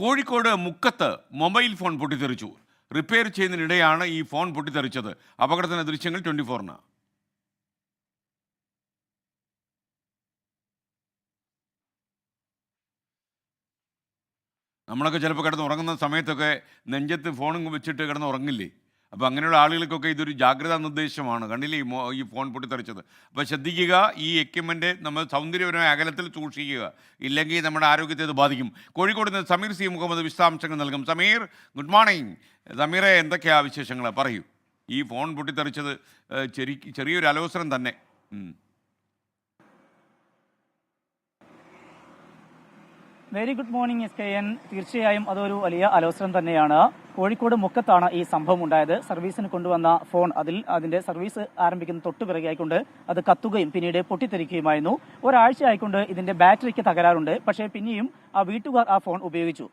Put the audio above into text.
കോഴിക്കോട് മുക്കത്ത് mobile phone പൊട്ടിത്തെറിച്ചു. Repair ചെയ്യുന്നതിനിടെയാണ് ഈ ഫോൺ പൊട്ടിത്തെറിച്ചത്. അപകടത്തിന്റെ ദൃശ്യങ്ങൾ 24-ന്. നമ്മളൊക്കെ ചിലപ്പോൾ കിടന്ന് ഉറങ്ങുന്ന സമയത്തൊക്കെ നെഞ്ചത്ത് ഫോണും വെച്ചിട്ട് കിടന്ന് ഉറങ്ങില്ലേ? അപ്പോൾ അങ്ങനെയുള്ള ആളുകൾക്കൊക്കെ ഇതൊരു ജാഗ്രതാ നിർദ്ദേശമാണ്. കണ്ടില്ലേ ഈ ഫോൺ പൊട്ടിത്തെറിച്ചത്? അപ്പോൾ ശ്രദ്ധിക്കുക, ഈ എക്യുപ്മെൻ്റ് നമ്മൾ സൗന്ദര്യപരമായ അകലത്തിൽ സൂക്ഷിക്കുക, ഇല്ലെങ്കിൽ നമ്മുടെ ആരോഗ്യത്തെ ഇത് ബാധിക്കും. കോഴിക്കോട് നിന്ന് സമീർ സി മുഹമ്മദ് വിശദാംശങ്ങൾ നൽകും. Sameer, good morning. സമീറെ, എന്തൊക്കെയാണ് വിശേഷങ്ങൾ? പറയൂ. ഈ ഫോൺ പൊട്ടിത്തെറിച്ചത് ചെറിയൊരു അലോസരം തന്നെ. Very good morning SKN. തീർച്ചയായും അതൊരു വലിയ അലോസരം തന്നെയാണ്. കോഴിക്കോട് മുക്കത്താണ് ഈ സംഭവം ഉണ്ടായത്. സർവീസിന് കൊണ്ടുവന്ന ഫോൺ അതിന്റെ സർവീസ് ആരംഭിക്കുന്ന തൊട്ടു പിറകെയായിക്കൊണ്ട് അത് കത്തുകയും പിന്നീട് പൊട്ടിത്തെറിക്കുകയുമായിരുന്നു. ഒരാഴ്ച ആയിക്കൊണ്ട് ഇതിന്റെ ബാറ്ററിക്ക് തകരാറുണ്ട്. പക്ഷേ പിന്നെയും ആ വീട്ടുകാർ ആ ഫോൺ ഉപയോഗിച്ചു.